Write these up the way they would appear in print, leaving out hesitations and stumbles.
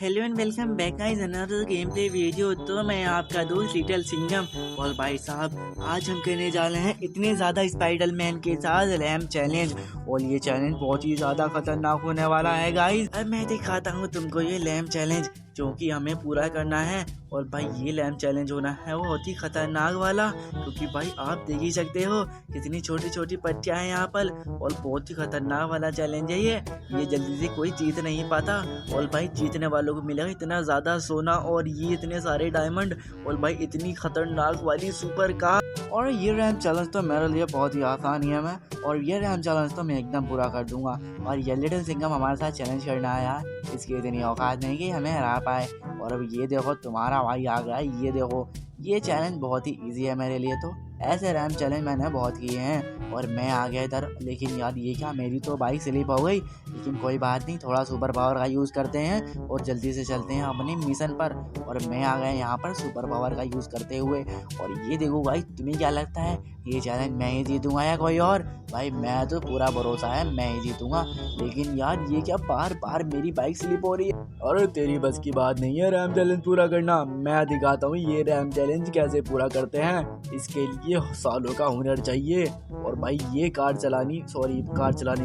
Hello and welcome back guys another game play video. तो मैं आपका दोस्त लिटिल सिंघम। और भाई साहब आज हम करने जा रहे हैं इतने ज़्यादा स्पाइडरमैन के साथ रैम चैलेंज। और ये चैलेंज बहुत ही ज़्यादा खतरनाक होने वाला है गाइस। अब मैं दिखाता हूँ तुमको ये लैम चैलेंज जो कि हमें पूरा करना है। और भाई ये लैम चैलेंज होना है वो बहुत ही खतरनाक वाला, क्योंकि भाई आप देख ही सकते हो कितनी छोटी छोटी पट्टियाँ हैं यहाँ पर। और बहुत ही खतरनाक वाला चैलेंज है ये जल्दी से कोई जीत नहीं पाता। और भाई जीतने वालों को मिलेगा इतना ज़्यादा सोना और ये इतने सारे डायमंड और भाई इतनी खतरनाक वाली सुपर कार। और ये रैम चैलेंज तो मेरे लिए बहुत ही आसान ही है मैं और ये रैम चैलेंज तो मैं एकदम पूरा कर दूंगा। और ये लिटिल सिंघम हमारे साथ चैलेंज करना आया, इसकी इतनी औकात नहीं कि हमें हरा पाए। और अब ये देखो तुम्हारा भाई आ गया, ये देखो ये चैलेंज बहुत ही इजी है मेरे लिए। तो ऐसे रैम चैलेंज मैंने बहुत किए हैं और मैं आ गया इधर। लेकिन यार ये क्या, मेरी तो बाइक स्लिप हो गई, लेकिन कोई बात नहीं, थोड़ा सुपर पावर का यूज़ करते हैं और जल्दी से चलते हैं अपनी मिशन पर। और मैं आ गया यहाँ पर सुपर पावर का यूज़ करते हुए। और ये देखो भाई, तुम्हें क्या लगता है ये चैलेंज मैं ही जीतूंगा या कोई और? भाई मैं तो पूरा भरोसा है मैं ही जीतूंगा। लेकिन यार ये क्या, बार बार मेरी बाइक स्लिप हो रही है। अरे तेरी बस की बात नहीं है रैम चैलेंज पूरा करना। मैं दिखाता हूँ ये रैम चैलेंज कैसे पूरा करते हैं। इसके लिए सालों का हुनर चाहिए। और भाई ये कार चलानी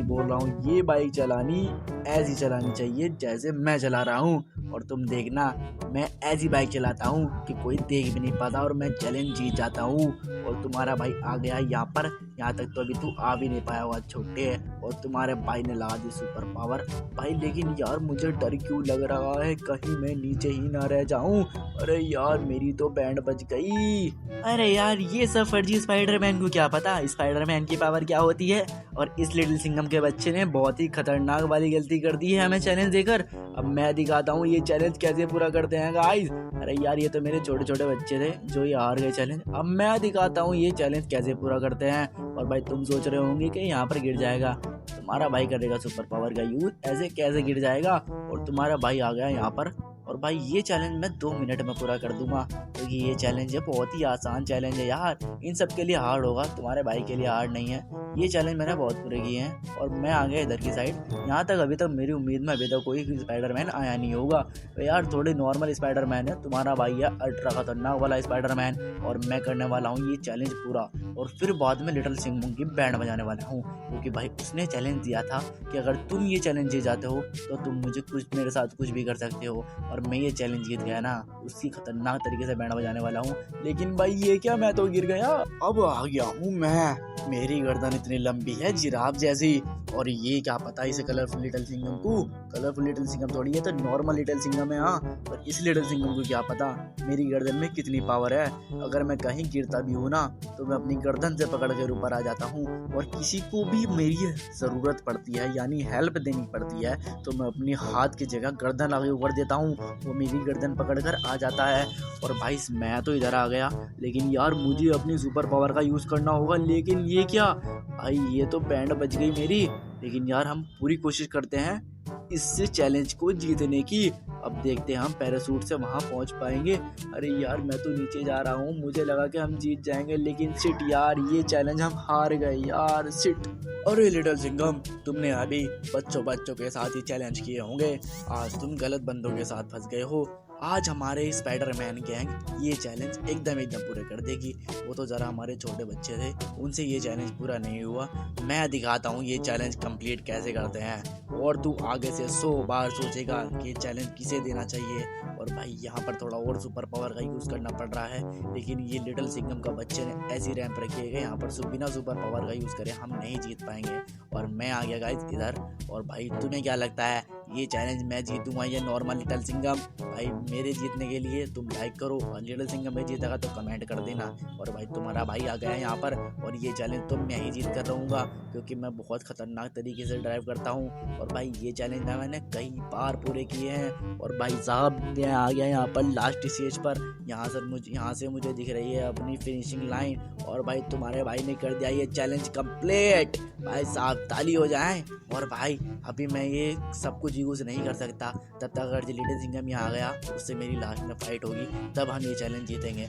बोल रहा हूँ, ये बाइक चलानी ऐसी चलानी चाहिए जैसे मैं चला रहा हूँ। और तुम देखना मैं ऐसी बाइक चलाता हूँ कि कोई देख भी नहीं पाता और मैं चैलेंज जीत जाता हूँ। और तुम्हारा भाई आ गया यहाँ पर, यहाँ तक तो अभी तू आ भी नहीं पाया हुआ छोटे। और तुम्हारे भाई ने लगा दी सुपर पावर। भाई लेकिन यार मुझे डर क्यों लग रहा है, कहीं मैं नीचे ही ना रह जाऊं। अरे यार मेरी तो बैंड बज गई। अरे यार ये सब फर्जी, स्पाइडरमैन को क्या पता स्पाइडरमैन की पावर क्या होती है। और इस लिटिल सिंघम के बच्चे ने बहुत ही खतरनाक वाली गलती कर दी है हमें चैलेंज देकर। अब मैं दिखाता हूँ ये चैलेंज कैसे पूरा करते हैं गाइस। अरे यार ये तो मेरे छोटे छोटे बच्चे थे जो ये हार गए चैलेंज। अब मैं दिखाता हूँ ये चैलेंज कैसे पूरा करते हैं। और भाई तुम सोच रहे होंगे कि यहाँ पर गिर जाएगा, तुम्हारा भाई करेगा सुपर पावर का यूज, ऐसे कैसे गिर जाएगा। और तुम्हारा भाई आ गया यहाँ पर। और भाई ये चैलेंज मैं 2 मिनट में पूरा कर दूंगा, क्योंकि ये चैलेंज है बहुत ही आसान चैलेंज है यार। इन सब के लिए हार्ड होगा, तुम्हारे भाई के लिए हार्ड नहीं है। ये चैलेंज मैंने बहुत पूरे किए हैं। और मैं आ गया इधर की साइड। यहाँ तक अभी तक मेरी उम्मीद में अभी तक कोई स्पाइडरमैन आया नहीं होगा। तो यार थोड़े नॉर्मल स्पाइडरमैन है, तुम्हारा भाई है अल्ट्रा खतरनाक वाला स्पाइडरमैन। और मैं करने वाला हूँ ये चैलेंज पूरा। और फिर बाद में लिटिल सिंघम की बैंड बजाने वाला हूँ, क्योंकि भाई उसने चैलेंज दिया था कि अगर तुम ये चैलेंज जीत जाते हो तो तुम मुझे मेरे साथ कुछ भी कर सकते हो। और मैं ये चैलेंज जीत गया ना, उसी खतरनाक तरीके से बैंड बजाने वाला हूँ। लेकिन भाई ये क्या, मैं तो गिर गया। अब आ गया हूँ मैं, मेरी गर्दन इतनी लंबी है जिराफ जैसी। और ये क्या पता इसे कलरफुल लिटिल सिंघम को, कलरफुल लिटिल सिंघम थोड़ी है तो नॉर्मल लिटिल सिंघम है। हाँ और इस लिटिल सिंघम को क्या पता मेरी गर्दन में कितनी पावर है। अगर मैं कहीं गिरता भी हूँ ना तो मैं अपनी गर्दन से पकड़ कर ऊपर आ जाता हूँ। और किसी को भी मेरी ज़रूरत पड़ती है यानी हेल्प देनी पड़ती है तो मैं अपनी हाथ की जगह गर्दन आगे ऊपर देता हूँ, वो मेरी गर्दन पकड़ कर आ जाता है। और भाई मैं तो इधर आ गया, लेकिन यार मुझे अपनी सुपर पावर का यूज़ करना होगा। लेकिन ये क्या भाई, ये तो बैंड बज गई मेरी। लेकिन यार हम पूरी कोशिश करते हैं इससे चैलेंज को जीतने की। अब देखते हैं हम पैराशूट से वहां पहुंच पाएंगे। अरे यार मैं तो नीचे जा रहा हूँ, मुझे लगा कि हम जीत जाएंगे, लेकिन सिट यार ये चैलेंज हम हार गए यार, सिट। अरे लिटिल सिंघम तुमने अभी बच्चों के साथ ही चैलेंज किए होंगे, आज तुम गलत बंदों के साथ फंस गए हो। आज हमारे स्पाइडरमैन गैंग ये चैलेंज एकदम पूरे कर देगी। वो तो ज़रा हमारे छोटे बच्चे थे, उनसे ये चैलेंज पूरा नहीं हुआ। मैं दिखाता हूँ ये चैलेंज कंप्लीट कैसे करते हैं। और तू आगे से 100 बार सोचेगा कि चैलेंज किसे देना चाहिए। और भाई यहाँ पर थोड़ा और सुपर पावर का यूज़ करना पड़ रहा है, लेकिन ये लिटिल सिंघम का बच्चे ने ऐसी रैंप रखी है यहाँ पर बिना सुपर पावर का यूज़ करे हम नहीं जीत पाएंगे। और मैं आ गया गाइस इधर। और भाई तुम्हें क्या लगता है ये चैलेंज मैं जीतूंगा या नॉर्मल लिटिल सिंघम? भाई मेरे जीतने के लिए तुम लाइक करो और लिटिल सिंघम में जीतेगा तो कमेंट कर देना। और भाई तुम्हारा भाई आ गया है यहाँ पर। और ये चैलेंज तो मैं ही जीत कर रहूँगा, क्योंकि मैं बहुत खतरनाक तरीके से ड्राइव करता हूँ। और भाई ये चैलेंज मैंने कई बार पूरे किए हैं। और भाई साहब मैं आ गया यहाँ पर लास्ट स्टेज पर। यहाँ से मुझे दिख रही है अपनी फिनिशिंग लाइन। और भाई तुम्हारे भाई ने कर दिया ये चैलेंज कंप्लीट। भाई साहब ताली हो जाए। और भाई अभी मैं ये सब कुछ यूज़ नहीं कर सकता, तब तक अगर लिटिल सिंघम यहाँ आ गया उससे मेरी लास्ट में फाइट होगी, तब हम ये चैलेंज जीतेंगे।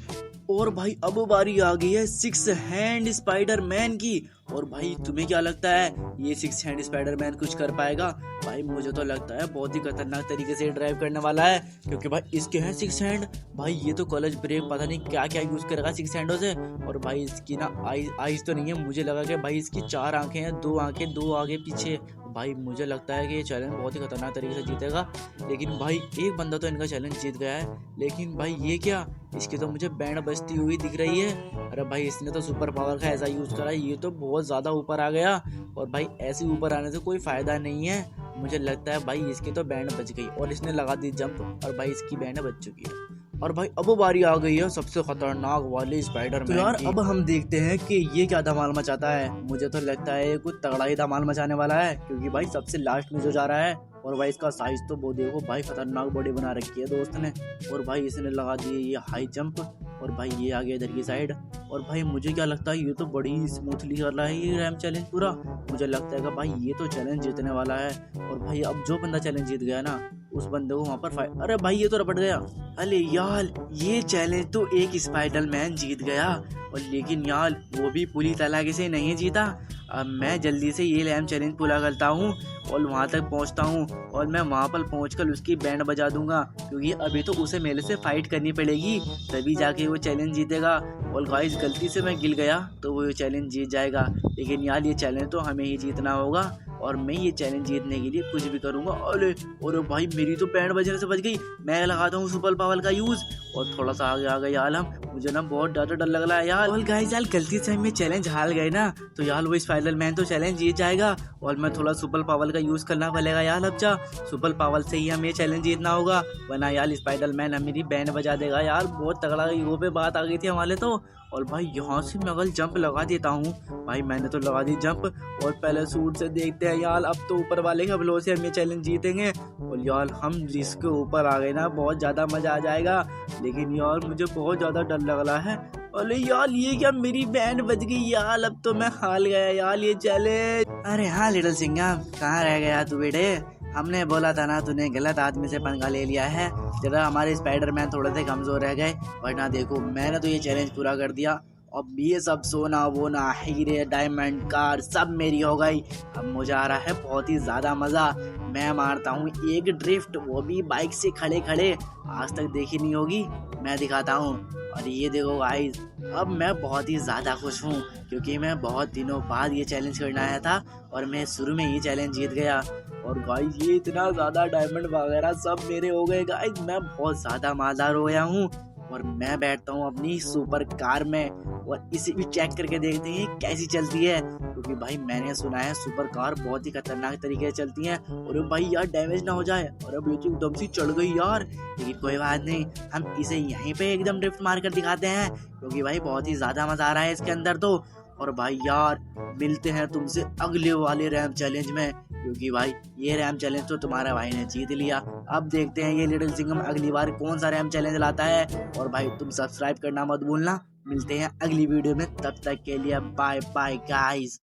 और भाई अब बारी आ गई है सिक्स हैंड स्पाइडरमैन की। और भाई तुम्हें क्या लगता है ये सिक्स हैंड स्पाइडरमैन कुछ कर पाएगा? भाई मुझे तो लगता है बहुत ही खतरनाक तरीके से ड्राइव करने वाला है, क्योंकि भाई इसके हैं सिक्स हैंड। भाई ये तो कॉलेज ब्रेक पता नहीं क्या क्या यूज करेगा सिक्स हैंडों से। और भाई इसकी ना आईज तो नहीं है, मुझे लगा कि भाई इसकी चार आंखें हैं, दो आंखें, दो आगे पीछे। भाई मुझे लगता है कि ये चैलेंज बहुत ही खतरनाक तरीके से जीतेगा। लेकिन भाई एक बंदा तो इनका चैलेंज जीत गया है, लेकिन भाई ये क्या, इसकी तो मुझे बैंड बजती हुई दिख रही है। अरे भाई इसने तो सुपर पावर का ऐसा यूज करा, ये तो बहुत ज्यादा ऊपर आ गया। और भाई ऐसे ऊपर आने से कोई फायदा नहीं है, मुझे लगता है भाई इसकी तो बैंड बच गई और इसने लगा दी जंप और भाई इसकी बैंड बच चुकी है। और भाई अब बारी आ गई है सबसे खतरनाक वाले स्पाइडरमैन की। तो यार अब हम देखते हैं कि ये क्या धमाल मचाता है। मुझे तो लगता है ये कुछ तगड़ा ही धमाल मचाने वाला है, क्योंकि भाई सबसे लास्ट में जो जा रहा है। और भाई इसका साइज तो वो देखो भाई, खतरनाक बॉडी बना रखी है दोस्त ने। और भाई इसने लगा दी ये हाई जंप, और भाई ये आ गया इधर की साइड। और भाई मुझे क्या लगता है ये तो बड़ी स्मूथली कर रहा है ये रैम चैलेंज पूरा। मुझे लगता है कि भाई ये तो चैलेंज जीतने वाला है। और भाई अब जो बंदा चैलेंज जीत गया ना, उस बंदे को वहाँ पर फाइट। अरे भाई ये तो रपट गया। अरे यार ये चैलेंज तो एक स्पाइडरमैन जीत गया, और लेकिन यार वो भी पूरी तरीके से नहीं जीता। अब मैं जल्दी से ये रैम चैलेंज पूरा करता हूँ और वहाँ तक पहुँचता हूँ, और मैं वहाँ पर पहुँचकर उसकी बैंड बजा दूंगा, क्योंकि अभी तो उसे मेरे से फाइट करनी पड़ेगी, तभी जाके वो चैलेंज जीतेगा। और गाइस गलती से मैं गिर गया तो वो चैलेंज जीत जाएगा, लेकिन यार ये चैलेंज तो हमें ही जीतना होगा, और मैं ये चैलेंज जीतने के लिए कुछ भी करूंगा। अरे भाई मेरी तो बैंड बजने से बच गई। मैं लगाता हूँ सुपर पावर का यूज, और थोड़ा सा आगे आ गया आलम। मुझे ना बहुत डर लग रहा है यार। और गाइस यार गलती से हम ये चैलेंज हार गए ना, तो यार वो स्पाइडरमैन तो चैलेंज जीत जाएगा, और मैं थोड़ा सुपर पावर का यूज करना पड़ेगा यार। अब जा सुपर पावर से ही हमें चैलेंज जीतना होगा, वरना यार स्पाइडरमैन हमेरी बैंड बजा देगा यार। बहुत तगड़ा ईगो पे बात आ गई थी हमारे तो। और भाई यहाँ से मैं अगर जंप लगा देता हूँ, भाई मैंने तो लगा दी जंप। और पहले सूट से देखते हैं यार, अब तो ऊपर वाले के बलों से हम ये चैलेंज जीतेंगे। और यार हम जिसके ऊपर आ गए ना, बहुत ज़्यादा मज़ा आ जाएगा। लेकिन यार मुझे बहुत ज़्यादा डर लग रहा है। अरे यार ये क्या, मेरी बैंड बज गई यार, अब तो मैं हार गया यार ये चैलेंज। अरे हाँ लिटिल सिंघम, कहाँ रह गया तू बेटे? हमने बोला था ना, तूने गलत आदमी से पंगा ले लिया है। जरा हमारे स्पाइडरमैन थोड़े से कमजोर रह गए, वरना देखो मैंने तो ये चैलेंज पूरा कर दिया। अब ये सब सोना वोना हीरे डायमंड कार सब मेरी हो गई। अब मुझे आ रहा है बहुत ही ज्यादा मजा। मैं मारता हूँ एक ड्रिफ्ट, वो भी बाइक से खड़े खड़े, आज तक देखी नहीं होगी, मैं दिखाता हूँ। और ये देखो गाइस, अब मैं बहुत ही ज़्यादा खुश हूँ, क्योंकि मैं बहुत दिनों बाद ये चैलेंज करना आया था, और मैं शुरू में ये चैलेंज जीत गया। और गाइस ये इतना ज़्यादा डायमंड वगैरह सब मेरे हो गए गाइस, मैं बहुत ज़्यादा मालदार हो गया हूँ। और मैं बैठता हूँ अपनी सुपर कार में, और इसे भी चेक करके देखते हैं कैसी चलती है, क्योंकि भाई मैंने सुना है सुपर कार बहुत ही खतरनाक तरीके से चलती है। और भाई यार डैमेज ना हो जाए। और अब ये तो एकदम सी चढ़ गई यार, लेकिन कोई बात नहीं, हम इसे यहीं पे एकदम ड्रिफ्ट मार कर दिखाते हैं, क्योंकि भाई बहुत ही ज्यादा मजा आ रहा है इसके अंदर तो। और भाई यार मिलते हैं तुमसे अगले वाले रैम चैलेंज में, क्योंकि भाई ये रैम चैलेंज तो तुम्हारा भाई ने जीत लिया। अब देखते हैं ये लिटिल सिंघम अगली बार कौन सा रैम चैलेंज लाता है। और भाई तुम सब्सक्राइब करना मत भूलना। मिलते हैं अगली वीडियो में, तब तक के लिए बाय बाय गाइस।